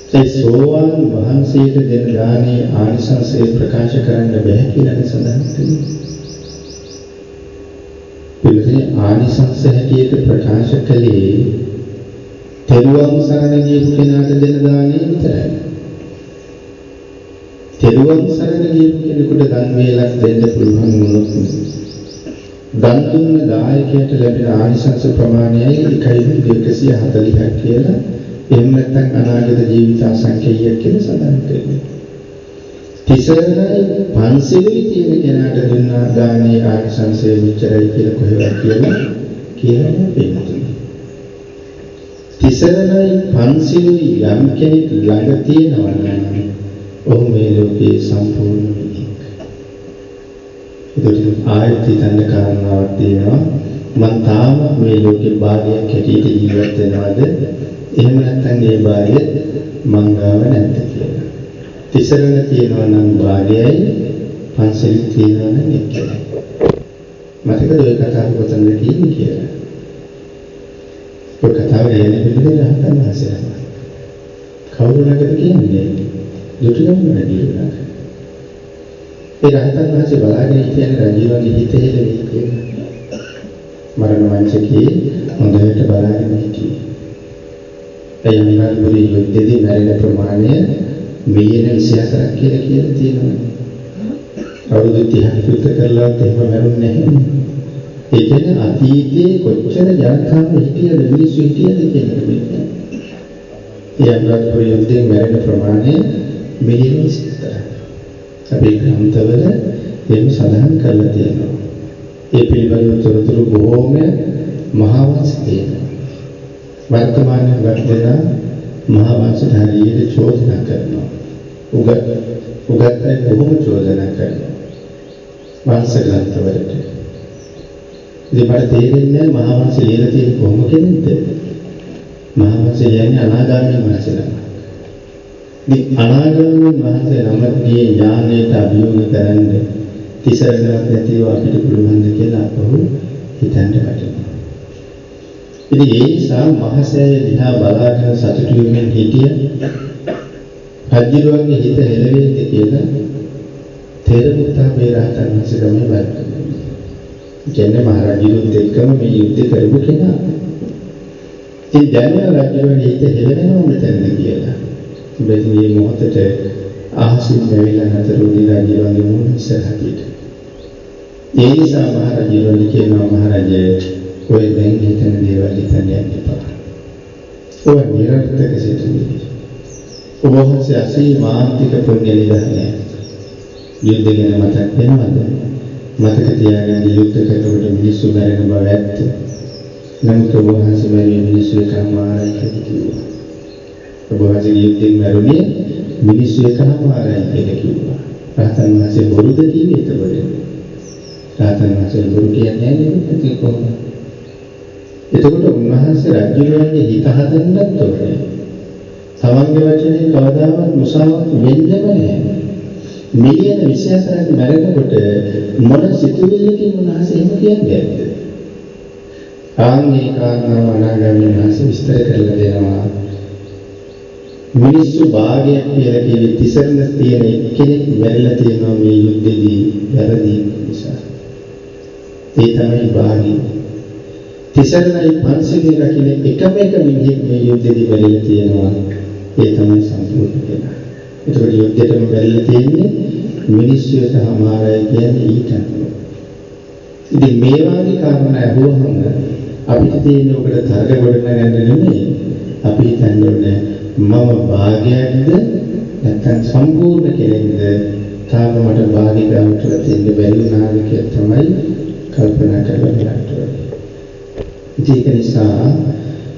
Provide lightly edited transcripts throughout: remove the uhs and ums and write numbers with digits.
ඒ සෝවාන් වහන්සේට දෙන දානේ ආනිසංසය ප්‍රකාශ කරන්න බැහැ කියලා සඳහන් කරනවා. පිළිතුරේ ආනිසංස හැටියට ප්‍රකාශ කළේ තෙරුවන් සරණ ගියපු කෙනාට දෙන දානේ විතරයි. තෙරුවන් සරණ ගියපු කෙනෙකුට දන් වේලක් දෙන්න පුළුවන් වුණොත් දන් දුන්න දායකයට ලැබෙන ආනිසංස ප්‍රමාණයයි 140ක් කියලා එහෙම නැත්නම් අනාගත ජීවිත අසංඛේයයක් කියලා සඳහන් කරනවා. තිසරණයි පන්සිලුයි තියෙන කෙනාට දුන්න දානේ ආනිසංසය විචරයි කියලා කොහෙවත් කියලා නෑ. තිසරණයි පන්සිලුයි යම් කෙනෙක් ළඟ තියෙනවා නම් ඔහු මේ ලෝකේ සම්පූර්ණ කෙනෙක්. ඒකට ආයත හිතන්න කාරණාවක් තියෙනවා. මං තාම මේ ලෝකේ භාගයක් හැටියට ජීවත් වෙනවද? එහෙම නැත්නම් ඒ භාගය මං ගාව නැද්ද කියලා. තිසරණ තියෙනවා නම් භාගයයි පන්සිල් තියෙනවා නම් එකයි. මතකද ඔය කතාව කොතනද තියෙන්නේ කියලා? ඔය කතාව එන්නේ පිළිදෙල රහතන් වහන්සේලා. කවුරු ළඟද කියන්නේ? දුටුගැමුණු රජුණා. ඒ රහතන් වහන්සේ බලාගෙන ඉතින් රජුගේ හිතේ හෙලෙන්නේ කියලා. මරණ වංශකේ හොඳට බලාගෙන හිටියේ. ඒ අනිවාර්යයෙන්ම යුද්ධයේදී මැරෙන ප්‍රමාණය මිලියන 24ක් කියලා තියෙනවා. අවුරුදු 30ක් විතර කරලාත් එහෙම මැරුන්නේ නැහැ. ඒ කියන්නේ අතීතයේ කොච්චර ජනතාව හිටියද මිනිස්සු හිටියද කියලා කියන්නේ. ඒ අනිවාර්යයෙන්ම යුද්ධයෙන් මැරෙන ප්‍රමාණය මිලියන 24ක්. අපේ ග්‍රන්ථවල එහෙම සඳහන් කරලා තියෙනවා. ඒ පිළිබඳව තොරතුරු බොහෝම මහා වංශ තියෙනවා. වර්තමානයේ වර්තන මහා වංශට හරියට චෝදනා කරනවා. උගත්යි බොහොම චෝදනා කරනවා. වංශ ග්‍රන්ථවලට. ඉතින් මට තේරෙන්නේ මහා වංශ ලියලා තියෙන කොහොම කෙනෙක්ද? මහා වංශ කියන්නේ අනාගාමී වංශලා. ඉතින් අනාගාමී වංශේ නමදී ඥානයට අභියෝග කරන්න තිසරණවත් නැතිව අපිට පුළුවන් ද කියලා අපහු හිතන්න වටිනවා. ඉතින් ඒ නිසා මහසෑය දිහා බලාගෙන සතුටු වෙමින් හිටිය රජුගේ හිත හෙළවෙන්නේ කියලා තෙරමුත්තා මේ රහතන් වහන්සේ තමයි බලන්නේ. කියන්නේ මහරජුත් එක්කම මේ යුද්ධ කරපු කෙනා. ඉතින් දැන් රජුගේ හිත හෙළවෙනවා මෙතනද කියලා. ඉතින් මේ මොහොතේ ආසින් වෙවිලා නතර උදිලා ජීවන්නේ මොන ඉස්සරහට. ඒ නිසා මහරජුන් කියනවා මහරජය ඔය දැන් හිතන දේවල් හිතන්න යන්න එපා. ඔය නිරර්ථක සිතුවිලි. ඔබ වහන්සේ අසීමාන්තික පුණ්‍ය නිදානේ. යුද්ධ ගැන මතක් වෙනවද? මතක තියාගන්න යුද්ධ කරනකොට මිනිස්සු මැරෙන බව ඇත්ත. නමුත් ඔබ වහන්සේ මේ මිනිස්සු එකමාරයි කිව්වා. ඔබ වහන්සේ යුද්ධෙන් මැරුණේ මිනිස්සු එකමාරයි කියලා කිව්වා. රහතන් වහන්සේ බොරුද කිව්වේ එතකොට? රහතන් වහන්සේ බොරු කියන්නේ නැහැ කොහොමද? එතකොට උන්වහන්සේ රජුගේ හිත හදන්නත් ඕනේ. තමන්ගේ වචනේ කවදාවත් මුසාවක් වෙන්නේ නැහැ. මිලියන 24ක් මැරෙනකොට මොන සිතුවිල්ලකින් උන්වහන්සේ එහෙම කියන්නේ? ආන්ගේ කාරණාව අනාගාමී වහන්සේ විස්තර කරලා දෙනවා. මිනිස්සු භාගයක් කියලා කිව්වේ තිසරණ තියෙන කෙනෙක් මැරිලා තියෙනවා මේ යුද්ධෙදී වැරදි නිසා. ඒ තමයි භාගය. තිසරණයි පන්සිලේ රකින්න එකම එක මිනිහෙක් මේ යුද්ධෙදී මැරිලා තියෙනවා. ඒ තමයි සම්පූර්ණ කෙනා. ඒකට යුද්ධෙටම මැරිලා තියෙන්නේ මිනිස්සු සහමාරය කියන්නේ ඊට. ඉතින් මේ වගේ කාරණා අහුවම අපිට තියෙන උකට තරග ගොඩනගන්න නෙමෙයි. අපි හිතන්නේ මම භාගයක්ද නැත්නම් සම්පූර්ණ කෙනෙක්ද තාම මට භාගිකාවට දෙන්න බැරි වුණාද කියලා තමයි කල්පනා කරලා බලන්න. ඒක නිසා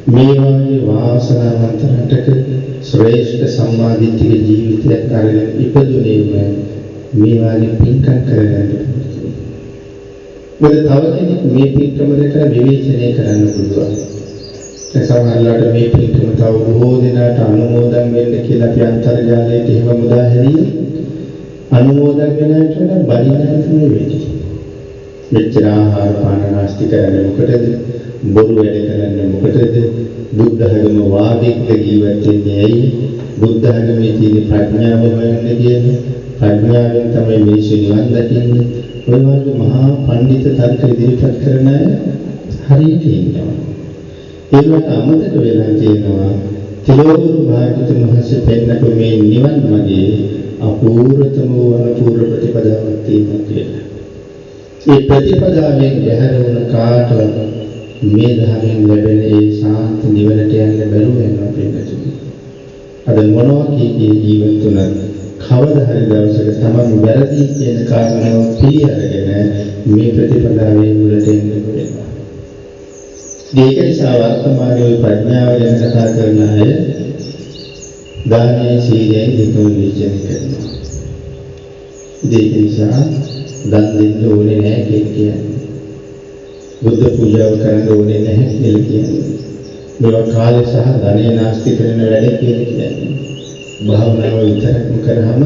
මේ වගේ වාසනාවන්ත රටක ශ්‍රේෂ්ඨ සම්මාදිට්ඨික ජීවිතයක් අරගෙන ඉපදුනේම මේ වගේ පින්කම් කරගන්න. මොකද තව කෙනෙක් මේ පින්කම දෙක විවේචනය කරන්න පුළුවන්. සමහරවිට මේ පින්කම තව බොහෝ දෙනාට අනුමෝදන් වෙන්න කියලා අපි අන්තර්ජාලයට එහෙම මුදා හැරිය අනුමෝදන් වෙනාට බලිනා තමයි වෙන්නේ. මෙච්චර ආහාර පාන නාස්ති කරන්නේ මොකටද? බොරු වැඩ කරන්නේ මොකටද? බුද්ධ ධර්ම වාග්යක ජීවත් වෙන්නේ ඇයි? බුද්ධ ධර්මයේ තියෙන ප්‍රඥාව හොයන්න කියන්නේ. ප්‍රඥාවෙන් තමයි මිනිස්සු නිවන් දකින්නේ. ඔය වගේ මහා පඬිත තර්ක ඉදිරිපත් කරන අය හරියට ඉන්නවා. ඒකට අමතක වෙලා තියෙනවා තිලෝගුරු භාග්‍යවතුන් වහන්සේ පෙන්නපු මේ නිවන් මාගේ අපූර්වතම වනපූර්ව ප්‍රතිපදාවක් තියෙනවා කියලා. ඒ ප්‍රතිපදාවෙන් බැහැර වුණ කාටවත් මේ ධර්මයෙන් ලැබෙන ඒ ශාන්ත නිවනට යන්න බැරුව යනවා පිළිගන්නේ. අද මොනවා කී ජීවත් වුණත් කවදා හරි දවසක තමන් වැරදි කියන කාරණාව පිළිඅරගෙන මේ ප්‍රතිපදාවේ මුලට එන්න වෙනවා. ඒක නිසා වර්තමානයේ ප්‍රඥාව ගැන කතා කරන අය දානයේ සීලයෙන් දෙකම විචාර කරනවා. ඒක නිසා දන් දෙන්න ඕනේ නැහැ කියන්නේ. බුද්ධ පූජාව කරන්න ඕනේ නැහැ කියලා කියන්නේ. මේවා කාලය සහ ධනය නාස්ති කරන වැඩ කියලා කියන්නේ. භාවනාව විතරක්ම කරාම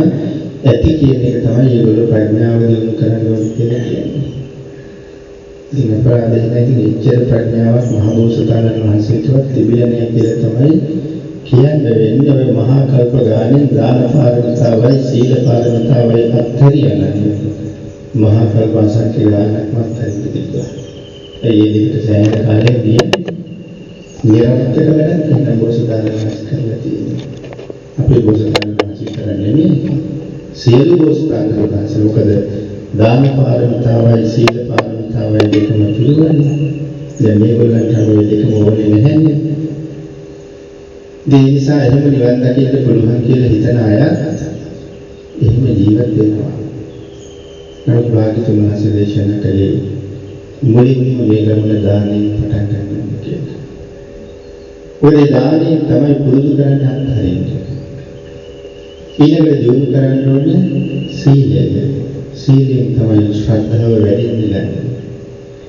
ඇති කියන එක තමයි ඒගොල්ලෝ ප්‍රඥාව දිනු කරන්න ඕනේ කියලා කියන්නේ. ඉතින් අපරාධය නැති ඉච්ඡර ප්‍රඥාවක් මහබෝසතාණන් වහන්සේටවත් තිබිලා නැහැ කියලා තමයි කියන්නේ. වෙන්නේ ඔය මහා කල්ප ගානේ දාන පාරමිතාවයි සීල පාරමිතාවයි අත්හැරියනනේ. මහා කල්ප අසංඛ්‍ය ගානක් අත්හැරිලා තිබ්බා. ඒ දෙකට සෑහෙන කාලයක් ගියා. නිරන්තර වැඩක් කරන බෝසතාණන් වහන්සේ කරලා තියෙනවා. අපේ බෝසතාණන් වහන්සේ කරන්නේ නෙමෙයි. සියලු බෝසතාණන් වහන්සේ මොකද දාන පාරමිතාවයි සීල පාරමිතාවයි දෙකම පිළිගන්නේ. දැන් මේගොල්ලන්ට ඔය දෙකම ඕනේ නැහැනේ. ඒ නිසා එහෙම නිවන් දකින්න පුළුවන් කියලා හිතන අය එහෙම ජීවත් වෙනවා. නමුත් භාග්‍යතුන් වහන්සේ දේශනා කළේ මුලින්ම මේ ගමන දානෙන් පටන් ගන්න කියලා. ඔය දානෙන් තමයි පුරුදු කරන්න හරින්නේ. ඊළඟට දියුණු කරන්න ඕනේ සීලය. සීලෙන් තමයි ශ්‍රද්ධාව වැඩෙන්නේ.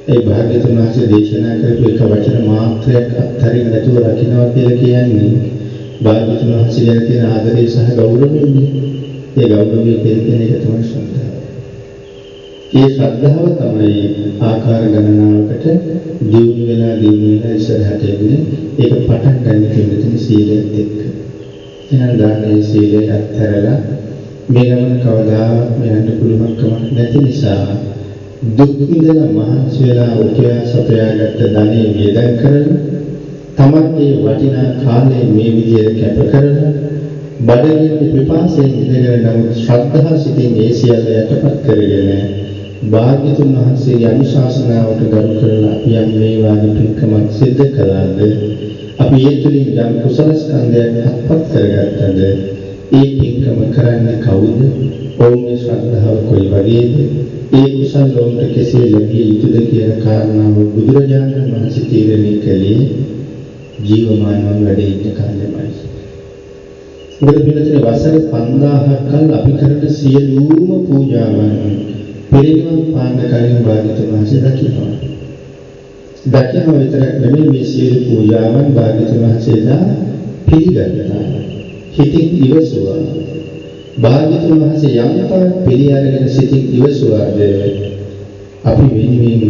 ඒ භාග්‍යතුන් වහන්සේ දේශනා කරපු එක වචන මාත්‍රයක් අත්හරින්න නැතුව රකින්නවා කියලා කියන්නේ භාග්‍යතුන් වහන්සේ ගැන තියෙන ආදරය සහ ගෞරවයනේ. ඒ ගෞරවය කියන එක තමයි ශ්‍රද්ධාව. ඒ ශ්‍රද්ධාව තමයි ආකාර ගණනාවකට දියුණු වෙලා ඉස්සරහට එන්නේ. ඒක පටන් ගන්න කෙනෙකුට සීලයත් එක්ක. එහෙනම් දානයේ සීලය අත්හැරලා මේ ගමන කවදාවත් යන්න පුළුවන් කමක් නැති නිසා දුක් විඳලා මහන්සි වෙලා උපයා සපයාගත්ත ධනෙ වියදම් කරලා තමත් මේ වටිනා කාලේ මේ විදියට කැප කරලා බඩගින්න පිපාසයෙන් ඉඳගෙන නමුත් ශ්‍රද්ධා සිතින් ඒ සියල්ල යටපත් කරගෙන භාග්‍යතුන් වහන්සේගේ අනුශාසනාවට ගරු කරලා අපි යම් මේ වාගේ පින්කමක් සිද්ධ කළාද අපි ඒ තුලින් යම් කුසල ස්කන්ධයක් අත්පත් කරගත්තද ඒ පින්කම කරන්නේ කවුද? ඔවුන්ගේ ශ්‍රද්ධාව කොයි වගේද? ඒ කුසල ලෝකෙ කෙසේ ලැබිය යුතුද කියන කාරණාව බුදුරජාණන් වහන්සේ තීරණය කළේ ජීවමානව වැඩ ඉන්න කාලෙමයි. මොකද පිළිතුරේ වසර 5000ක් කල් අපි කරන සියලුම පූජාවන් පිරිනිවන් පාන්න කලින් භාග්‍යතුන් වහන්සේ දකිනවා. දකිනවා විතරක් නෙමෙයි මේ සියලු පූජාවන් භාග්‍යතුන් වහන්සේලා පිළිගන්නවා. හිතින් ඉවසුවා. භාග්‍යතුන් වහන්සේ යම්තාවක් පිළි අරගෙන සිතින් ඉවසුවාද අපි වෙනුවෙන්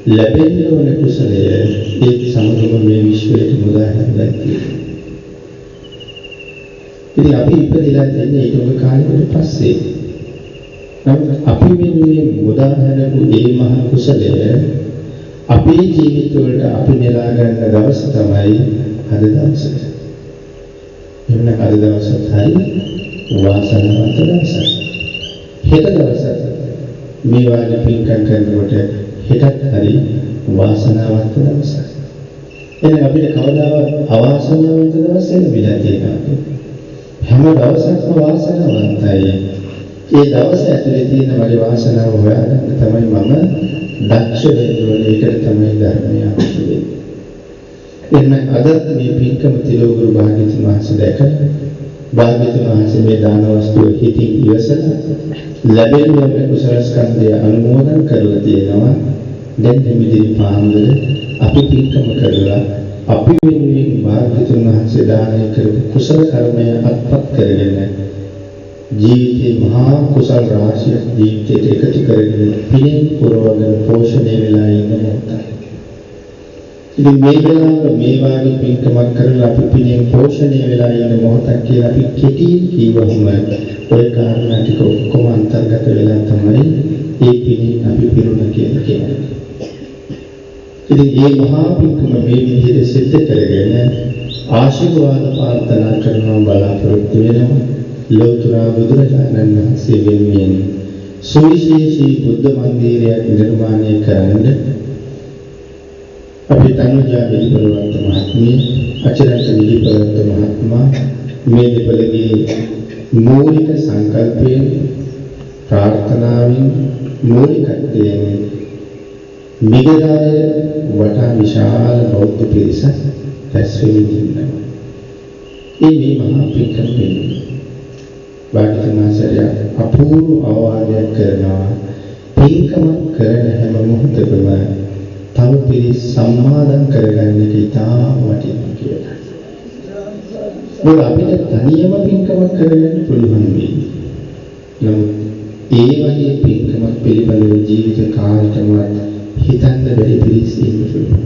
ලැබෙන්න ඕන කුසලය ඒ සමගම මේ විශ්වයට මුදා හැරලා තියෙනවා. ඉතින් අපි ඉපදලා තියෙන්නේ ඒක ඔබ කාලෙකට පස්සේ. නමුත් අපි වෙනුවෙන් මුදා හැරපු ඒ මහ කුසලය අපේ ජීවිතවලට අපි නෙලා ගන්න දවස තමයි අද දවස. එන්න අද දවසත් හරි වාසනාවන්ත දවසක්. හෙට දවසත් මේ වාගේ පින්කම් කරනකොට හෙටත් හරි වාසනාවන්ත දවසක්. එහෙනම් අපිට කවදාවත් අවාසනාවන්ත දවස් එන්නේ නැහැ. හැම දවසක්ම වාසනාවන්තයි. ඒ දවස ඇතුලේ තියෙන මගේ වාසනාව හොයාගන්න තමයි මම දක්ෂ වෙන්න ඕනේ. ඒකට තමයි ධර්මය අවශ්‍ය වෙන්නේ. එන්න අද මේ පින්කම තිලෝගුරු භාග්‍යතුන් වහන්සේ දැකලා භාග්‍යතුන් වහන්සේ මේ දාන වස්තුව හිතින් ඉවසලා ලැබෙන මේ කුසල ස්කන්ධය අනුමෝදන් කරලා තියෙනවා. දැන් මෙදිරි පාන්දර අපි පින්කම කරලා අපි වෙනුවෙන් භාග්‍යතුන් වහන්සේ දානය කරපු කුසල කර්මය අත්පත් කරගෙන ජීවිතේ මහා කුසල රාශියක් ජීවිතයට එකතු කරගෙන පිළින් පුරවගෙන පෝෂණය වෙලා ඉන්න මොහොතයි. ඉතින් මේ වෙලාවේ මේ වාගේ පින්කමක් කරලා අපි පිනෙන් පෝෂණය වෙලා ඉන්න මොහොතක් කියලා අපි කෙටියෙන් කියවහම ඔය කාරණා ටික ඔක්කොම අන්තර්ගත වෙලා තමයි මේ පිනෙන් අපි පිරුණා කියලා කියන්නේ. ඉතින් මේ මහා පින්කම මේ විදිහට සිද්ධ කරගෙන ආශිර්වාද ප්‍රාර්ථනා කරනවා බලාපොරොත්තු වෙනවා ලෝතර බුදුරජාණන් වහන්සේ වෙනුවෙන් සුවිශේෂී බුද්ධ මන්දිරයක් නිර්මාණය කරන්න අපි තනුජා විලිපලවන්ත මහත්මිය අචරන්ත විලිපලවන්ත මහත්මයා මේ දෙපළගේ මූලික සංකල්පයෙන් ප්‍රාර්ථනාවෙන් මූලිකත්වයෙන් මිගදාය වටා විශාල බෞද්ධ පිරිසක් රැස් වෙමින් ඉන්නවා. මේ මහා පින්කමෙන් වාග්යනාසරය අපූර්ව අවවාදයක් කරනවා. පින්කම කරන හැම මොහොතකම තව පිරිස් සම්මාදම් කරගන්න එක ඉතා වටිනවා කියලා. මොකද අපිට තනියම පින්කමක් කරගන්න පුළුවන් වෙයි. නමුත් ඒ වගේ පින්කමක් පිළිබඳව ජීවිත කාලෙටම හිතන්න බැරි පිරිස් ඉන්න පුළුවන්.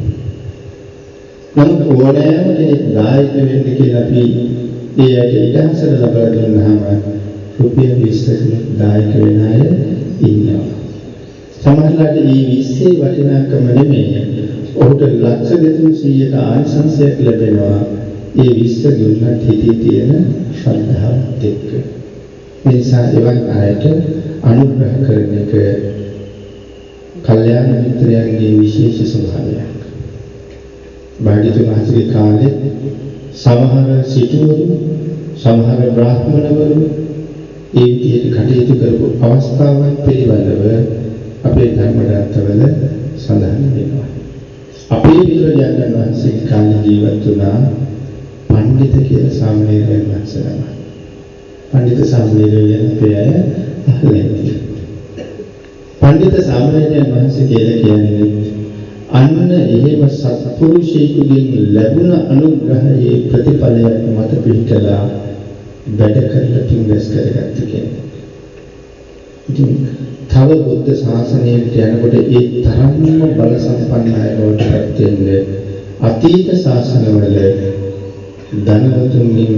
නමුත් ඕනෑම කෙනෙක් දායක වෙන්න කියලා අපි ඒකට ඉඩහසර ලබා දුන්නාම රුපියල් 20ක දායක වෙන අය ඉන්නවා. සමහරවිට මේ 20 වටිනාකම නෙමෙයි. ඔහුට ලක්ෂ 200ක ආනිසංසයක් ලැබෙනවා. ඒ 20 දුන්නත් හිතේ තියෙන ශ්‍රද්ධාවත් එක්ක. මේ නිසා එවන් අයට අනුග්‍රහ කරන එක කල්යාණ මිත්‍රයන්ගේ විශේෂ ස්වභාවයක්. භාග්‍යතුන් වහන්සේගේ කාලේ සමහර සිටුවරු සමහර බ්‍රාහ්මණවරු ඒ විදිහට කටයුතු කරපු අවස්ථාවන් පිළිබඳව අපේ ධර්ම ග්‍රන්ථවල සඳහන් වෙනවා. අපේ බුදුරජාණන් වහන්සේ කාලේ ජීවත් වුණා පඬිත කියලා සාමණේරයන් වහන්සේලා. පඬිත සාමණේරයන් පෙය අහලා පඬිත සාමණේරයන් වහන්සේ කියලා කියන්නේ අන්න එහෙම සත්පුරුෂයෙකුගෙන් ලැබුණ අනුග්‍රහයේ ප්‍රතිඵලයක් මත පිහිටලා වැඩ කරලා තින්ගස් කරගත්ත කෙනෙක්. ඉතින් තව බුද්ධ ශාසනයට යනකොට ඒ තරම්ම බල සම්පන්න අය වඩපත් වෙන්නේ අතීත ශාසනවල ධනවතුන්ගෙන්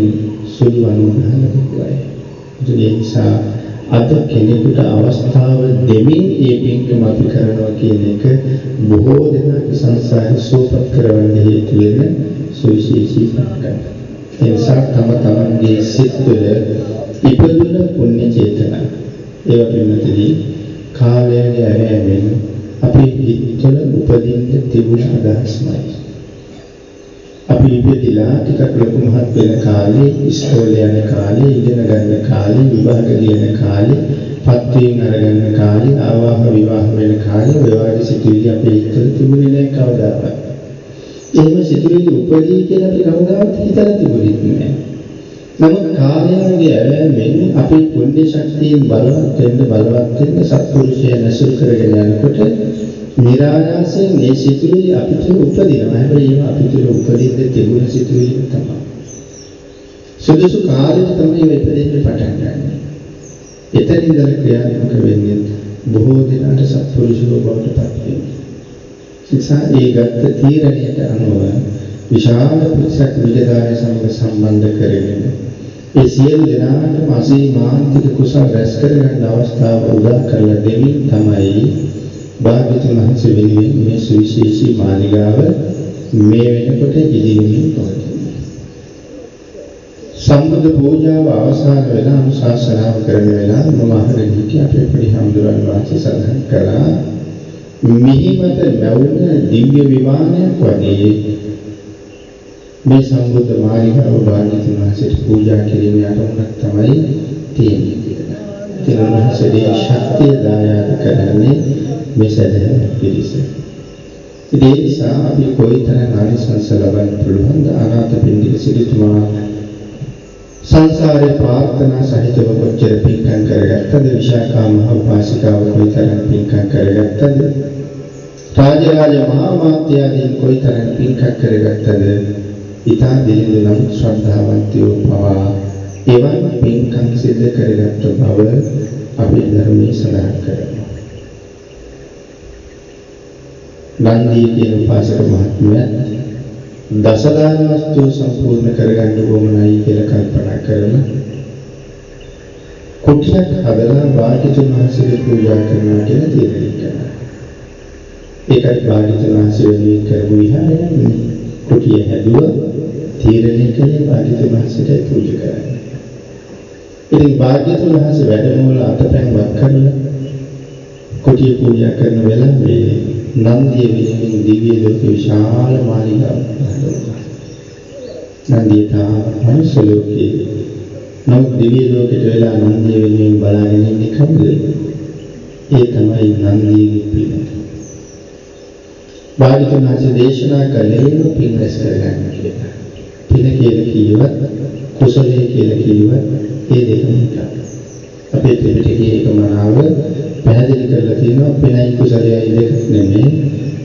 සුළු අනුග්‍රහ ලැබුවායි. ඒ නිසා අද කෙනෙකුට අවස්ථාව දෙමින් මේ පින්කම අපි කරනවා කියන එක බොහෝ දෙනාගේ සංසාරය සුවපත් කරවන්න හේතු වෙන සුවිශේෂී පින්කමක්. ඒ නිසා තම තමන්ගේ සිත් තුළ ඉපදුන පුණ්‍ය චේතනා ඒවා පින්නතදී කාලයේ ඇරෙමින් අපි හිත තුළ උපදින්න තිබුණ අදහස්මයි. අපි ඉපදිලා ටිකක් ලොකු මහත් වෙන කාලේ ඉස්කෝලේ යන කාලේ ඉගෙන ගන්න කාලේ විභාග ලියන කාලේ පත්වීම් අරගන්න කාලේ ආවාහ විවාහ වෙන කාලේ ඔය වගේ සිතුවිලි අපේ හිතේ තිබුණේ නැහැ කවදාවත්. එහෙම සිතුවිලි උපදී කියලා අපි කවදාවත් හිතලා තිබුණේ නැහැ. නමුත් කාලයන්ගේ ඇවෑමෙන් අපේ පුණ්‍ය ශක්තියෙන් බලවත් වෙන්න සත්පුරුෂයන් ඇසුරු කරගෙන යනකොට නිරායාසයෙන් මේ සිතුවිලි අපිට උපදිනවා. හැබැයි ඒවා අපිට උපදින්න තිබුණ සිතුවිලි තමයි. සුදුසු කාලෙට තමයි ඉපදෙන්න පටන් ගන්න. එතන ඉඳලා ක්‍රියාත්මක වෙන්නේ බොහෝ දෙනාට සත්පුරුෂයෝ බවට පත් වෙනවා. නිසා ඒ ගත්ත තීරණයට අනුව විශාල පිරිසක් විදදාය සමග සම්බන්ධ කරගෙන ඒ සියලු දෙනාටම අසීමාන්තික කුසල රැස් කරගන්න අවස්ථාව උදා කරලා දෙමින් තමයි භාග්‍යවතුන් වහන්සේ වෙනුවෙන් මේ සුවිශේෂී මාලිගාව මේ වෙනකොට ඉදිරියෙන් පවතිනවා. සම්බුද්ධ පූජාව අවසන් වෙලා අනුශාසනාව කරන වෙලාව මම අහගෙන හිටිය අපේ පොඩි හාමුදුරන් වහන්සේ සඳහන් කළා මිහිමත ලැබුණ දිව්‍ය විමානයක් වගේ මේ සම්බුද්ධ මාලිගාව භාග්‍යවතුන් වහන්සේට පූජා කිරීමේ අරමුණක් තමයි තියෙන්නේ කියලා. ඒ උන්වහන්සේගේ ශක්තිය දායාද කරන්නේ මේ සැදැහැ පිරිස. ඒ නිසා අපි කොයිතරම් ආනිසංස ලබන්න පුළුවන්ද? අනාථපිණ්ඩික සිටුතුමා සංසාරේ ප්‍රාර්ථනා සහිතව කොච්චර පින්කම් කරගත්තද? විශාඛා මහ උපාසිකාව කොයිතරම් පින්කම් කරගත්තද? රාජරාජ මහා මාත්‍යාදීන් කොයිතරම් පින්කම් කරගත්තද? ඊතා දිලිඳු නම් ශ්‍රද්ධාවන්තයෝ පවා එවන් පින්කම් සිද්ධ කරගත්ත බව අපේ ධර්මයේ සඳහන් කරනවා. නන්දිය කියන උපාසක මහත්මයා දසදාන වස්තු සම්පූර්ණ කරගන්න ඕමනයි කියලා කල්පනා කරලා කුටියක් හදලා භාග්‍යතුන් වහන්සේට පූජා කරනවා කියලා තීරණය කළා. ඒකයි භාග්‍යතුන් වහන්සේ වෙනුවෙන් කරපු විහාරය නෙමෙයි. කුටිය හැදුවා තීරණය කළේ භාග්‍යතුන් වහන්සේට පූජා කරන්න. ඉතින් භාග්‍යතුන් වහන්සේ වැඩමවල අතපැන් වක් කරලා කුටිය පූජා කරන වෙලාවේ නන්දිය වෙනුවෙන් දිව්‍ය ලෝක විශාල මාලිගාවක් හදනවා. නන්දිය තා මනුෂ්‍ය ලෝකේ නමුත් දිව්‍ය ලෝකෙට වෙලා නන්දිය වෙනුවෙන් බලාගෙන ඉන්නේ කවුද? ඒ තමයි නන්දියගේ පින. භාග්‍යවතුන් වහන්සේ දේශනා කළේම පින් රැස් කරගන්න කියලා. පින කියලා කිව්වත් කුසලයේ කියලා කිව්වත් ඒ දෙකම එකයි. අපේ ත්‍රිපිටකයේ එක මනාව පැහැදිලි කරලා තියෙනවා පිනයි කුසලයයි දෙක නෙමෙයි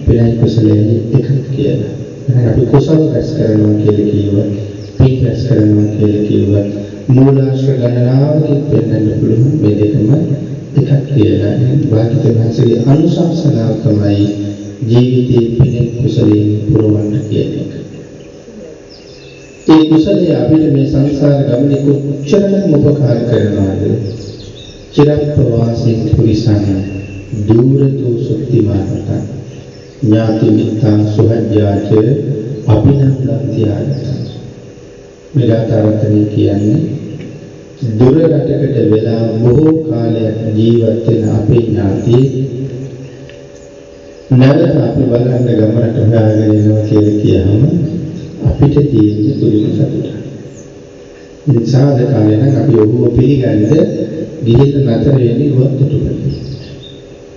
පිනයි කුසලයයි එකක් කියලා. එහෙනම් අපි කුසල රැස් කරනවා කියලා කිව්වත් පින් රැස් කරනවා කියලා කිව්වත් මූලාශ්‍ර ගණනාවකින් පෙන්වන්න පුළුවන් මේ දෙකම එකක් කියලා. භාග්‍යවතුන් වහන්සේගේ අනුශාසනාව තමයි ජීවිතේ පිනෙන් කුසලයෙන් පුරවන්න කියන එක. ඒ කුසලය අපිට මේ සංසාර ගමනේ කොච්චරනම් උපකාර කරනවද? චිරප්‍රවාසී පුරිසං දූරතෝ සුත්තිමානත ඥාති මිත්තා සුහජ්ජාච අභිනන්දන්තියාත. මෙගාතරතනේ කියන්නේ දුර රටකට වෙලා බොහෝ කාලයක් ජීවත් වෙන අපේ ඥාති නැවත අපි බලන්න ගමනට හොයාගෙන යනවා කියලා කියහම අපිට තියෙන පුදුම සතුටක්. ඒ සාධකාරය නම් අපි ඔබව පිළිගන්න ගිහින් නැතර වෙන්නේ වත්තුටුපති.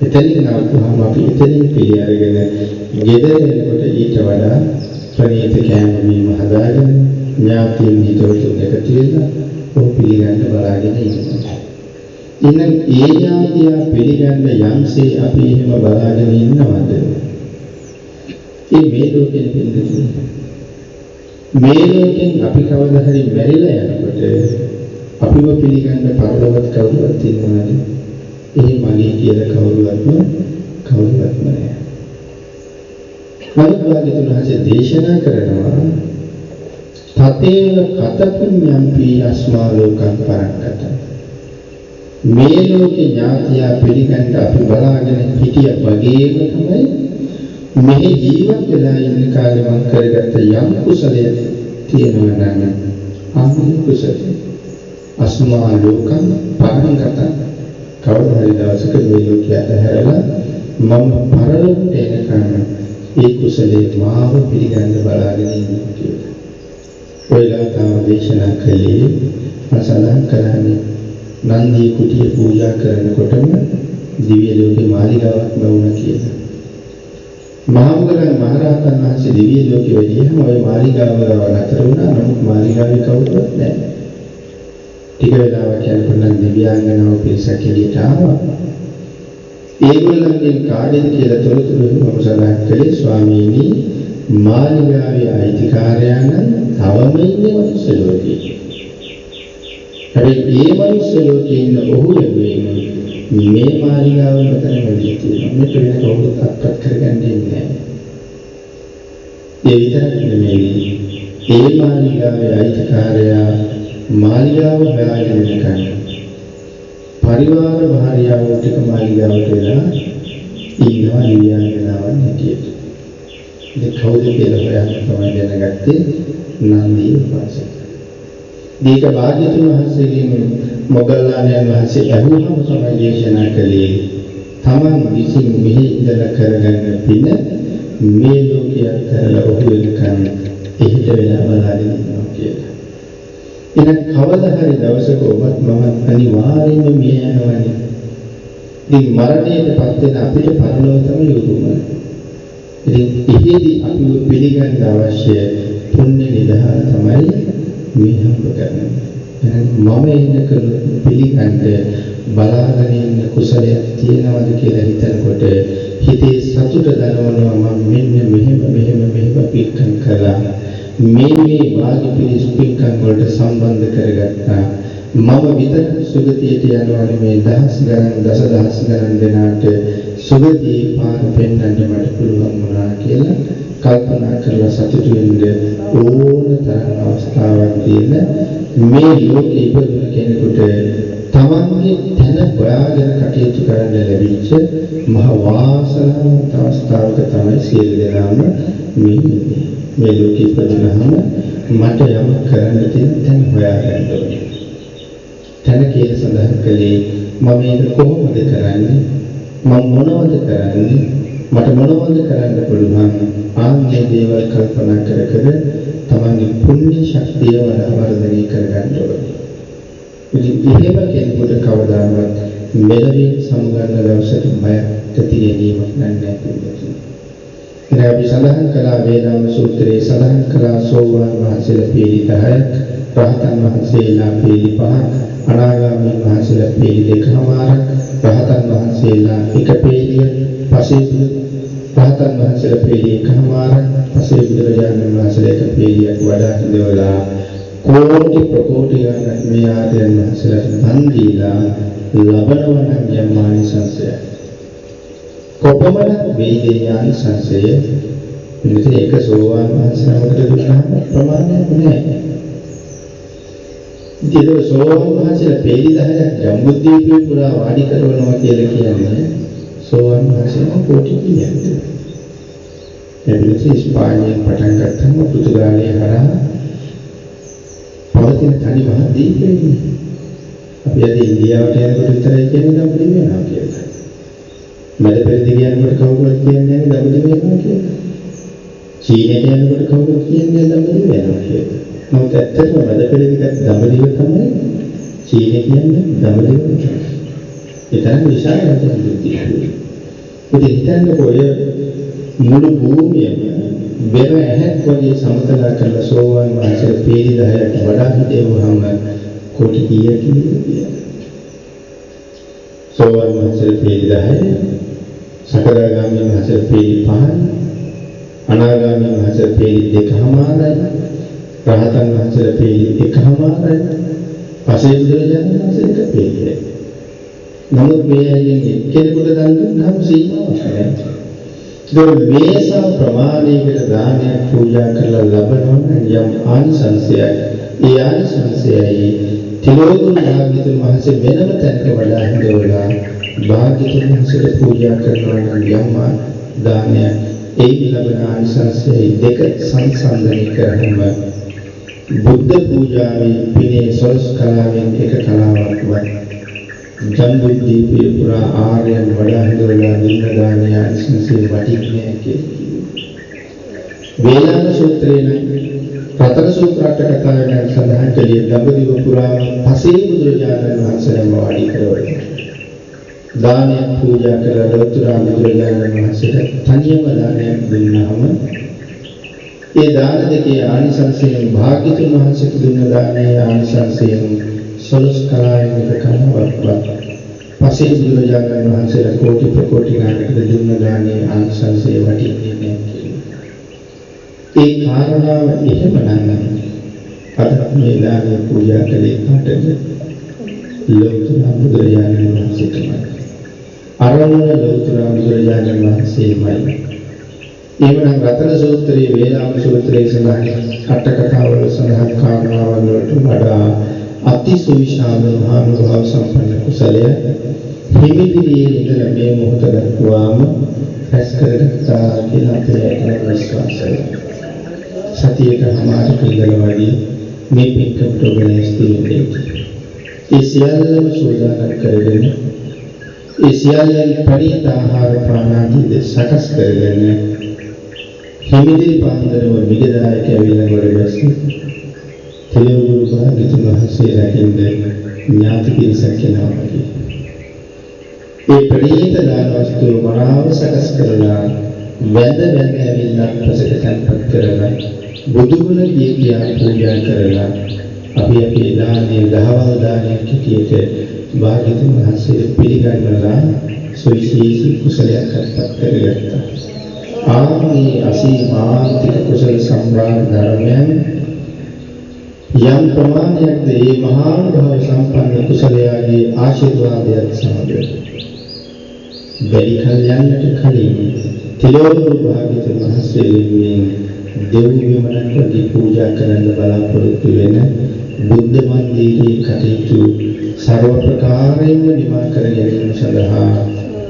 එතනින් නවතුනම අපි එතනින් පිළි අරගෙන ගෙදර එනකොට ඊට වඩා ප්‍රණීත කෑම බීම හදාගෙන ඥාතීන් හිතවතුන් එකතු වෙලා ඔබ පිළිගන්න බලාගෙන ඉන්නවා. ඉතින් ඒ ඥාතිය පිළිගන්න යම්සේ අපි එහෙම බලාගෙන ඉන්නවද? මේ ලෝකෙ පිළිගන්නේ මේ ලෝකෙන් අපි කවදා හරි මැරිලා යනකොට අපිව පිළිගන්න පරලොවත් කවුරුවත් ඉන්නවද? ඒ මගේ කියලා කවුරුවත්ම නැහැ. භාග්‍යවතුන් වහන්සේ දේශනා කරනවා තතේව කතපුඤ්ඤම්පි අස්මා ලෝකං පරංගත. මේ ලෝකේ ඥාතිය පිළිගන්න අපි බලාගෙන හිටිය වගේම තමයි මෙහි ජීවත් වෙලා ඉන්න කාලේ මම කරගත්ත යම් කුසලයක් තියෙනවා නම් අනුන් කුසලයි අස්මා ලෝකං පරංගත. කවදා හරි දවසක මේ ලෝකයට හැරලා මම පරලොවට එනකන් ඒ කුසලයේ මාව පිළිගන්න බලාගෙන ඉන්නවා කියලා. ඔයලා තම දේශනා කළේ අසලං කරන්නේ නන්දී කුටිය පූජා කරනකොටම දිව්‍ය ලෝකේ මාලිගාවක් ලැබුණා කියලා. මහමුගලන් මහරහතන් වහන්සේ දිව්‍ය ලෝකෙ වෙදීම ওই මාලිගාව නතර වුණා. නමුත් මාලිගාවේ කවුරුවත් නැහැ. ටික වෙලාවක් යනකොට නම් දිව්‍යාංගනාව පිරිසක් එළියට ආවා. ඒගොල්ලන්ගෙන් කාගෙද කියලා තොරතුරු මම සඳහන් කළේ ස්වාමීනි මාලිගාවේ අයිතිකාරයන් තවම ඉන්නේ මනුස්ස ලෝකේ. හැබැයි මේ මනුස්ස ලෝකේ ඉන්න ඔහු ලැබෙන්නේ මේ මාලිගාව මතන වෙන්නේ තියෙනවා. මේක වෙන කවුරුත් අත්පත් කරගන්නේ නැහැ. ඒ විතරක් නෙමෙයි. ඒ මාලිගාවේ අයිතිකාරයා මාලිගාව හොයාගෙන යනකම් පරිවාර භාර්යාවෝ ටික මාලිගාවට වෙලා ඉන්නවා දිව්‍යාංගනාවන් හැටියට. ඉතින් කවුද කියලා හොයන්න තමයි දැනගත්තේ නන්දී උපාසක. දීක භාග්‍යතුන් වහන්සේගෙන් මොග්ගල්ලාණන් වහන්සේ අහුවම තමයි දේශනා කළේ තමන් විසින් මෙහි ඉඳලා කරගන්න පින මේ ලෝකයේ කරලා ඔහු වෙනකන් එහෙට වෙලා බලාගෙන ඉන්නවා කියලා. ඉතින් කවදා හරි දවසක ඔබත් මම අනිවාර්යයෙන්ම මිය යනවානේ. ඉතින් මරණයටපත් වෙන අපිට පරලෝක තමයි උරුම. ඉතින් ඉතින් අපි පිළිගන්න අවශ්‍ය පුණ්‍ය නිදාන තමයි මේ හම්බ කරන්නේ. එහෙනම් මම ඉන්න කල පිළිගන්න බලාගෙන ඉන්න කුසලයක් තියෙනවද කියලා හිතනකොට හිතේ සතුට දනවනවා. මම මෙහෙම පිටකම් කළා. මේ වාග්ය පිළිස් පිටකම් වලට සම්බන්ධ කරගත්තා. මම විතර සුගතියට යනවා මේ දහස් ගණන් දසදහස් ගණන් දෙනාට සුගතියේ පාර පෙන්වන්න මට පුළුවන් වුණා කියලා කල්පනා කරලා සතුටු වෙන්න ඕන තරම් අවස්ථාවක් තියෙන මේ ලෝකේ ඉපදුන කෙනෙකුට තමන්ගේ තැන හොයාගෙන කටයුතු කරන්න ලැබිච්ච මහ වාසනාවන්ත අවස්ථාවක තමයි සියලු දෙනාම මේ ලෝකේ ඉපදුනහම මට යමක් කරන්න තියෙන තැන හොයාගන්න ඕනේ. තැන කියලා සඳහන් කළේ මම මේක කොහොමද කරන්නේ? මම මොනවද කරන්නේ? මට මොනවද කරන්න පුළුවන්? ආන්ගේ දේවල් කල්පනා කර කර තමන්ගේ පුණ්‍ය ශක්තිය වර්ධනය කරගන්න ඕනේ. ඉතින් එහෙම කෙනෙකුට කවදාවත් මෙලොවින් සමුගන්න දවසට බයක් ඇතිවීමක් නැහැ. ඉතින් අපි සඳහන් කළා වේදාම සූත්‍රයේ සඳහන් කළා සෝවාන් වහන්සේලා පිළි 10ක්, රහතන් වහන්සේලා පිළි 5ක්, අනාගාමී වහන්සේලා පිළි 2මාරක්, රහතන් වහන්සේලා එක පිළිය, පසේ රහතන් වහන්සේලා පිළි 1මාරක්, පසේ බුදුරජාණන් වහන්සේලා එක පිළියක් වඩා ඉඳවලා කෝටි ප්‍රකෝටි ගණන් මේ ආර්යයන් වහන්සේලාට දන් දීලා ලබනවා නම් යම් ආනිසංසය. කොපමණ වේදේ ආනිසංසය මෙතන එක සෝවාන් වහන්සේනමකට දුන්නාම ප්‍රමාණයක් නැහැ. ඉතින් සෝවාන් වහන්සේලා පෙළි 10ක් ජම්බුද්දීපේ පුරා වාඩි කරනවා කියලා කියන්නේ සෝවාන් වහන්සේලා කෝටි කීයක්. එබැවින් ඉස්පානියෙන් පටන් ගත්තම පෘතුගාලයේ හරහා පවතින තනි මහ දීපේ අපි අද ඉන්දියාවට යනකොට විතරයි කියන්නේ දඹදිව වෙනවා කියලා. මැද පෙරදිග යනකොට කවුරුත් කියන්නේ දඹදිව වෙනවා කියලා. චීනයට යනකොට කවුරුත් කියන්නේ දඹදිව වෙනවා කියලා. නමුත් ඇත්තටම මැද පෙරදිග දඹදිව තමයි චීනය කියන්නේ දඹදිව වෙනවා. ඒ තරම් විශාල රටක් තියෙනවා. ඉතින් හිතන්න ඔය මුළු භූමියම බෙර ඇහැක් වගේ සමතලා කරලා සෝවාන් වහන්සේලා පිළි 10ක් වඩා හිටෙවුවම කෝටි කීයක් කියලා. සෝවාන් වහන්සේලා පිළි 10යි, සකදාගාමී වහන්සේලා පිළි 5යි, අනාගාමී වහන්සේලා පිළි 2මාරයි, රහතන් වහන්සේලා පිළි 1මාරයි, පසේ බුදුරජාණන් වහන්සේලා පිළියි. නමුත් මේ අයියෙන් එක්කෙනෙකුට දන් දුන්නාම සීමාවක් නැහැ. මේසා ප්‍රමාණයකට දානයක් පූජා කරලා ලබනවා යම් ආනිසංසයයි. ඒ ආනිසංසයයි තිලෝතුන් භාග්‍යතුන් වහන්සේ වෙනම තැනක වඩා හිඳවලා භාග්‍යතුන් වහන්සේට පූජා කරනවා යම් දානයක්. ඒ ලැබෙන ආනිසංසයයි දෙක සංසන්දනය කරගන්න බුද්ධ පූජාවේ පිනේ සොස් කලාවෙන් එක කලාවක් වත් ජම්බුද්දීපේ පුරා ආර්යයන් වඩා හිඳවලා නින්න දානය ආනිසංසයේ වටින්නේ කියලා. වේලාන සූත්‍රයේ නම් රතන සූත්‍ර අට කතාවෙන් සඳහන් කළේ දඹදිව පුරා පසේ බුදුරජාණන් වහන්සේම වාඩි කරවලා දානයක් පූජා කරලා ලෞතර බුදුරජාණන් වහන්සේට තනියම දානයක් දුන්නාම ඒ දාන දෙකේ ආනිසංසයෙන් භාග්‍යතුන් වහන්සේට දුන්න දානයේ ආනිසංසයෙන් සලස් කලාවෙන් එක කනවත් පසේ බුදුරජාණන් වහන්සේලා කෝටි ප්‍රකෝටි ගණනකට දුන්න දානයේ ආනිසංසය වටින්නේ නැහැ. ඒ කාරණාව එහෙමනම් අද මේ දානය පූජා කළේ කාටද? ලෞතර බුදුරජාණන් වහන්සේටමයි. අරමුණ ලෞතර බුදුරජාණන් වහන්සේමයි. එවනම් රතන සූත්‍රයේ වේලාම සූත්‍රයේ සඳහන් අට කතාවල සඳහන් කාරණාවල් වලට වඩා අති සුවිශාල මහානුභාව සම්පන්න කුසලය හිමිදිරියේ ඉඳලා මේ මොහොත දක්වාම රැස් කරගත්තා කියලා අපේ විශ්වාසය. සතියක සමාධි පිළිදලවදී මේ පිටකට ඔබලස්තිනේ. ඒ සියල්ලම සෝදානම් කරගෙන ඒ සියල්ලන් පරිත ආහාර පාන ආදී සකස් කරගෙන හිමිදිරි පාන්දරම විගදායක ඇවිල්ලා ගොඩබැස්සේ තෙලුගුරු භාග්‍යතුන් වහන්සේලා හින්දේ ඥාති පිරිසක් එනවා. ඒ ප්‍රණීත දාන වස්තුව මනාව සකස් කරලා වැඳ ඇවිල්ලා ප්‍රසක තැන්පත් කරලා බුදුගුණ කියා පූජා කරලා අපි අපේ දානයේ දහවල් දානයක් කිටියට භාග්‍යතුන් වහන්සේ පිළිගන්නලා සුවිශේෂී කුසලයක් අත්පත් කරගත්තා. ආමේ අසීමාන්තික කුසල සම්භාර ධර්මයන් යම් ප්‍රමාණයක්ද මේ මහානුභාව සම්පන්න කුසලයාගේ ආශිර්වාදයක් සමග බැරි කල්යන්නට කලින් තිලෝක භාග්‍යතුන් වහන්සේ වෙනුවෙන් දෙව් විමනක් වගේ පූජා කරන්න බලාපොරොත්තු වෙන බුද්ධ මන්දිරයේ කටයුතු සර්ව ප්‍රකාරයෙන්ම නිමා කර ගැනීම සඳහා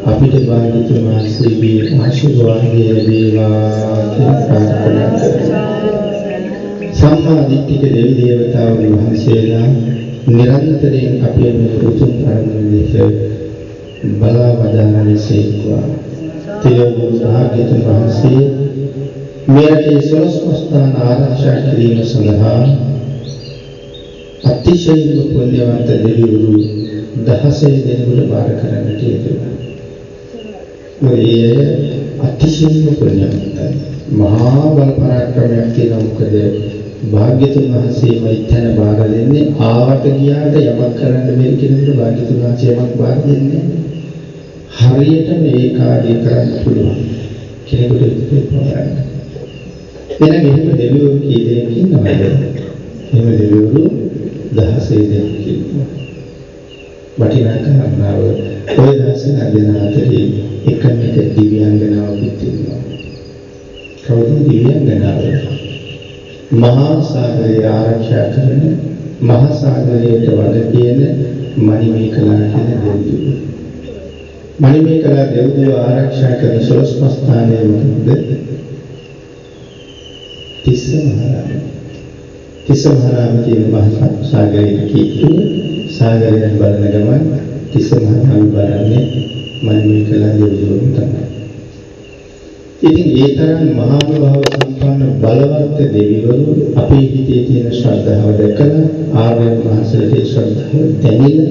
අපිට භාග්‍යතුන් වහන්සේගේ ආශිර්වාදය ලැබේවා කියලා ප්‍රාර්ථනා කරනවා. සම්මා දිට්ඨික දෙවි දේවතාවුන් වහන්සේලා නිරන්තරයෙන් අපේ මේ උතුම් අරමුණෙහිද බලා වදාළසේක්වා. තිලෝක භාග්‍යතුන් වහන්සේ මෙරටේ සොළොස්මස්ථාන ආරක්ෂා කිරීම සඳහා අතිශයින්ම පුණ්‍යවන්ත දෙවිවරු 16 දෙනෙකුට බාර කරන්නට යෙදුණා. මේ අතිශයින්ම පුණ්‍යවන්තයි. මහා බල පරාක්‍රමයක් තියෙනවා. මොකද භාග්‍යතුන් වහන්සේම ඉතන බාර දෙන්නේ ආවට ගියාට යමක් කරන්න බැරි කෙනෙකුට භාග්‍යතුන් වහන්සේ යමක් බාර දෙන්නේ හරියට මේ කාර්යය කරන්න පුළුවන් කෙනෙකුට ඉතිපොරන්න. එහෙනම් එහෙම දෙවිවරු කී දෙනෙක් ඉන්නවද? එහෙම දෙවිවරු 16 දෙනෙක් ඉන්නවා. වටිනා කාරණාව ඔය 16 දෙනා අතරේ එකම එක දිව්‍යාංගනාවක් ඉන්නවා. කවුද දිව්‍යාංගනාව? මහා සාගරය ආරක්ෂා කරන මහා සාගරයට වඩ කියන මණිමේකලා කියන දෙවියෝ. මණිමේකලා දෙවියෝ ආරක්ෂා කරන සොළොස්මස්ථානයේ මොකද? තිස්ස මහරාම. තිස්ස මහරාම කියන මහා සාගරයේ කීතුව සාගරයෙන් බලන ගමන් තිස්ස මහරාම බලන්නේ මණිමේකලා දෙවියෝ තමයි. ඉතින් ඒ තරම් මහා භාව සම්පන්න බලවත් දෙවිවරු අපේ හිතේ තියෙන ශ්‍රද්ධාව දැකලා ආර්යයන් වහන්සේගේ ශ්‍රද්ධාව දැනিলা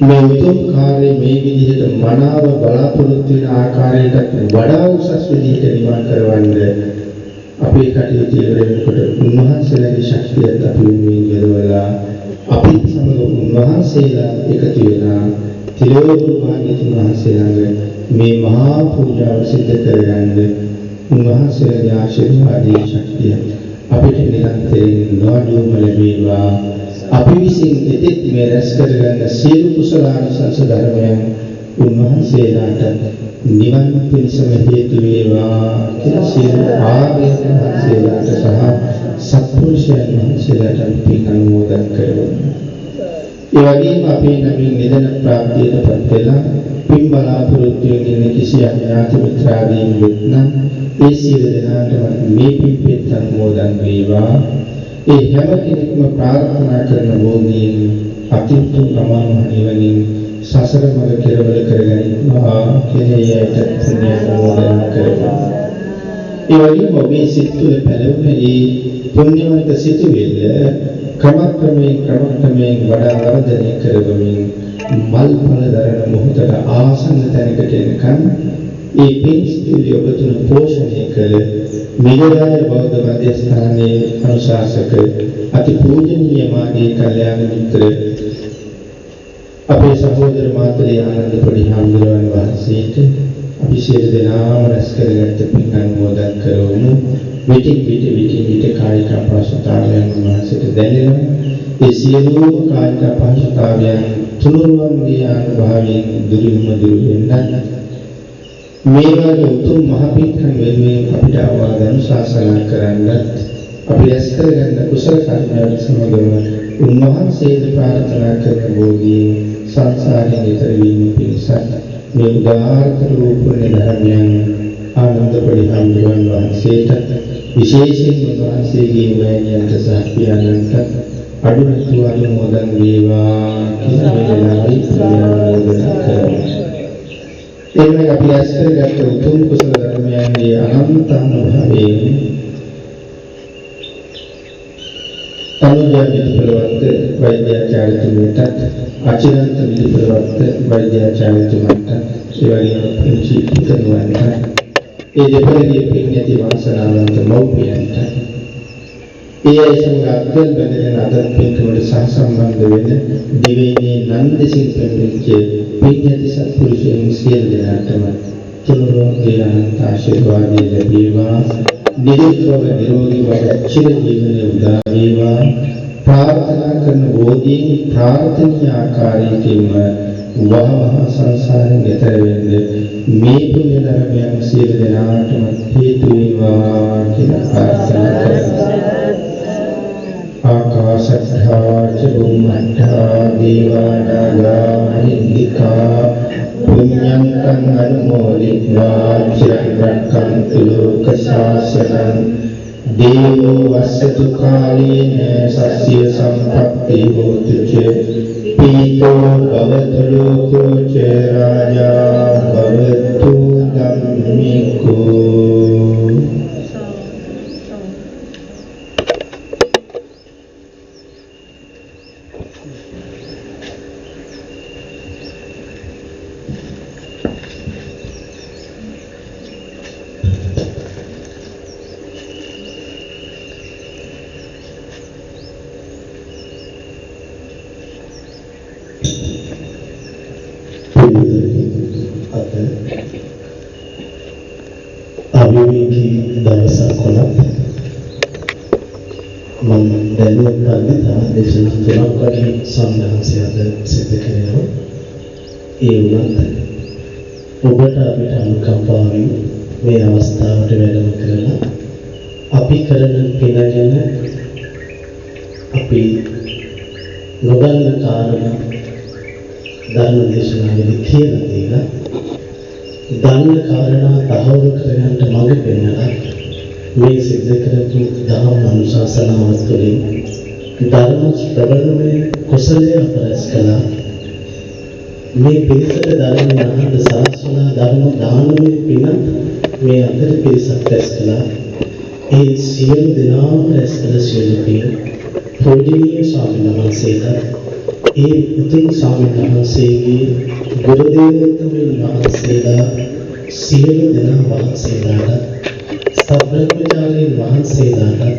මේ උතුම් කාර්යය මේ විදිහට මනාව බලාපොරොත්තු වෙන ආකාරයකට වඩා උසස් විදිහට නිවන් කරවන්න අපේ කටයුතු ඉවර වෙනකොට උන්වහන්සේලාගේ ශක්තියත් අපි වෙනුවෙන් යොදවලා අපිත් සමග උන්වහන්සේලා එකතු වෙලා තිලෝක භාග්‍යතුන් වහන්සේලාගේ මේ මහා පූජාව සිදු කරගන්න උන්වහන්සේලාගේ ආශිර්වාදයේ ශක්තිය අපිට නිරන්තරයෙන් නොඅඩුවම ලැබේවා. අපි විසින් එතෙක් මේ රැස් කරගන්න සියලු කුසලානිසංස ධර්මයන් උන්වහන්සේලාට නිවන් පිණිසම හේතු වේවා කියලා සියලු ආර්යයන් වහන්සේලාට සහ සත්පුරුෂයන් වහන්සේලාට පින් අනුමෝදන් කරනවා. ඒ වගේම අපේ නමින් නිදන ප්‍රාප්තියටපත් වෙලා පින් බලාපොරොත්තු වෙන කිසියම් ඥාති මිත්‍රාදීන් වෙත්නම් ඒ සියලු දෙනාටම මේ පින් පෙත් අනුමෝදන් වේවා. ඒ හැම කෙනෙක්ම ප්‍රාර්ථනා කරන බෝධීන් අතිඋත්තම ප්‍රමාණ නිවනින් සසර මඟ කෙරවල කරගනිත්වා කෙනෙයියට පුණ්‍ය අනුමෝදන් කරනවා. ඒ වගේම ඔබේ සිත් තුළ පැලවුන මේ පුණ්‍යවන්ත සිතුවිල්ල ක්‍රමක්‍රමයෙන් වඩා වර්ධනය කරගමින් මල් ඵල දරන මොහොතට ආසන්න තැනකට එනකන් ඒ පින් සිතුවිලි ඔබ තුළ පෝෂණය කළ මිගදාය බෞද්ධ මධ්‍යස්ථානයේ අනුශාසක අති පූජනීය මාගේ කල්යාණ මිත්‍ර අපේ සහෝදර මාතලේ ආනන්ද පොඩිහාමුදුරුවන් වහන්සේට අපි සියලු දෙනාම රැස් කරගත් පින් අනුමෝදන් කරවමු. විටින් විට කායික අපහසුතාවයන් වහන්සේට දැනෙනවා. ඒ සියලුම කායික අපහසුතාවයන් තුනුරුවන්ගේ අනුභවයෙන් දුරු වෙන්නත් මේ වගේ උතුම් මහ පින්කම් වෙනුවෙන් අපිට අවවාද අනුශාසනා කරන්නත් අපි රැස් කරගන්න කුසල කර්මයන් සමගම උන්වහන්සේට ප්‍රාර්ථනා කරන බෝධියෙන් සංසාරයෙන් ඈතර වීම පිණිස මේ උදාාරතර වූ පුණ්‍ය ධර්මයන් ආනන්ද පරිහාමුදුරන් වහන්සේට විශේෂයෙන් උන්වහන්සේගේ මෑණියන්ට සහ පියාණන්ට අඩුනතු අනුමෝදන් වේවා කියලා වෙලාවයි ප්‍රාර්ථනා කරනවා. එන්නේ අපි ඇස්තරගත් උතුම් කුසල ධර්මයන්ගේ අනන්ත අනුභවයෙන් තනුජා විදුපලවත්ත වෛද්‍යාචාර්යතුමන්ට අචිරන්ත විදුපලවත්ත වෛද්‍යාචාර්යතුමන්ට ඒ වගේම පුංචි පුතණුවන්ට ඒ දෙපළගේ පින්නති වංශනාවන්ත මව්පියන්ට ඒ අය සමග අත්වල බැඳගෙන අදත් පින්කමට සහසම්බන්ධ වෙන දිවයිනේ නන්දසිංහ පෙරේච්ච පින්නති සත්පුරුෂයන් සියලු දෙනාටම තුනුරුවන්ගේ අනන්ත ආශිර්වාදය ලැබේවා. නිරෝගීව නිරෝගී ව චිර ජීවනයේ උදා වේවා. ප්‍රාර්ථනා කරන බෝධීන් ප්‍රාර්ථනීය ආකාරයෙන් වහවහ සංසාරයෙන් එතර වෙන්න මේ පුණ්‍ය ධර්මයන් සියලු දෙනාටම හේතු වේවා කියලා ප්‍රාර්ථනා කරනවා. ආකාශත්ථා ච බුම්මත්ථා දේවානාගා මහින්దికා පුඤ්ඤන්තං අනුමෝදිत्वा චිරං රක්ඛන්තු ලෝක ශාසනං දේවෝ වස්සතු කාලේන සස්්‍ය සම්පත්ති හෝතු ච පීතෝ භවතු ලෝකෝ ච රාජා භවතු ධම්මිකෝ. අවිවේකී දවසක් වුණත් මම දැනුවත් කරන්නේ තවත් දේශනා තුනක් වගේ සම්මානසයද සිද්ධ කරනවා. ඒ වුණත් ඔබට අපිට අනුකම්පාවෙන් මේ අවස්ථාවට වැඩම කරලා අපි කරන පින ගැන අපි නොදන්න කාරණා ධර්ම දේශනාවේදී කියලා දීලා දන්න කාරණා තහවුරු කරගන්න මඟ පෙන්නලා මේ සිද්ධ කරපු ධර්ම අනුශාසනාව තුළින් ධර්ම ශ්‍රවණමේ කුසලයේ අපරස් කළා. මේ පිරිසට ධර්ම ඥාන සාස්වලා ධර්ම දානමේ පින මේ අතර පිරිසක් රැස් කළා. ඒ සියලු දෙනාම රැස් කළ සියලු පින පූජනීය ස්වාමීන් වහන්සේලා ඒ උතුම් ස්වාමීන් වහන්සේගේ ගුරු දේවෝත්තමයන් වහන්සේලා සියලු දෙනා වහන්සේලාට සබ්‍රහ්මචාරීන් වහන්සේලාට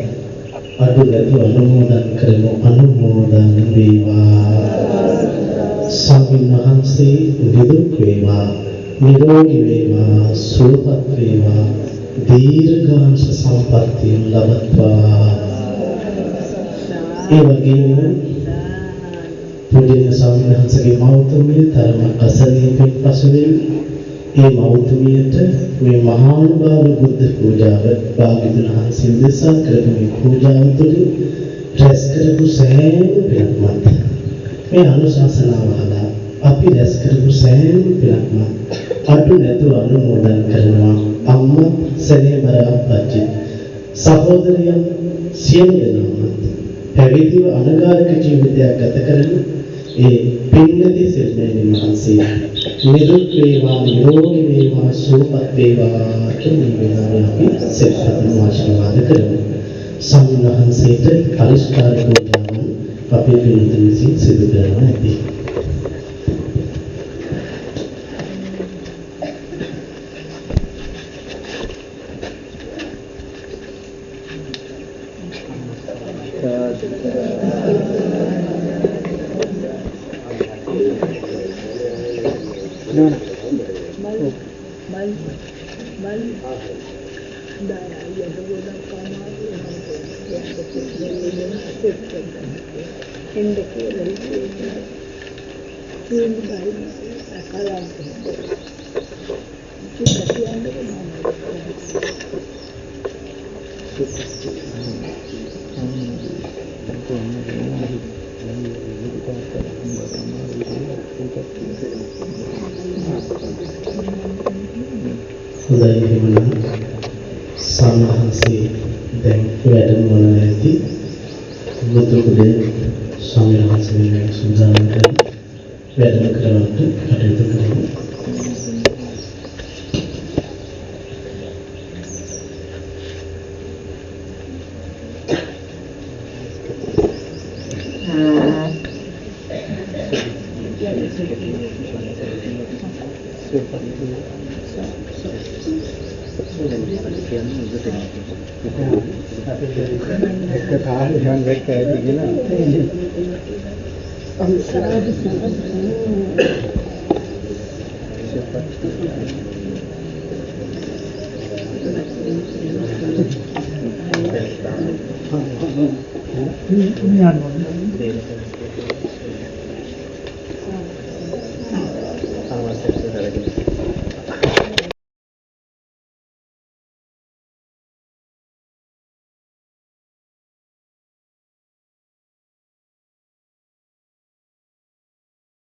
අඩු නැතුව අනුමෝදන් කරමු. අනුමෝදන් වේවා. ස්වාමීන් වහන්සේ නිදුක් වේවා, නිරෝගී වේවා, සුවපත් වේවා, දීර්ඝායුෂ සම්පන්නිය ලබත්වා. ඒ වගේම පූජනීය ස්වාමීන් වහන්සේගේ මෞතුමිය තරම අසනීපෙන් පසුවෙන් ඒ මෞතුමියට මේ මහානුභාව බුද්ධ පූජාව භාග්‍යවතුන් වහන්සේ දෙසා කරපු මේ පූජාව තුළින් රැස් කරපු සෑම පිනක්ම මේ අනුශාසනාව හදා අපි රැස් කරපු සෑම පිනක්ම අඩු නැතුව අනුමෝදන් කරනවා. අම්මා සෙනෙහබර අප්පච්චි සහෝදරියන් සියලු දෙනාම පැවිදිව අනගාരിക ජීවිතයක් ගත කරන ඒ පින්නදී සිල්මේනි මහන්සිය නිරුක් වේවා, නිරෝගී වේවා, සුවපත් වේවා කියන වේලාවේ අපි සෙල්පතන ආශිර්වාද කරමු. සම්මහන්සේට පරිස්කාර පූජාවන් අපේ පිළිතුරු විසින් සිදු කරනවා ඇති. සම්හන්සේ දැන් වැඩමවන ඇති මුතුකුඩේ ස්වාමීන් වහන්සේ සුදානම් කරන වැඩම කරනට කටයුතු කරමු. Ini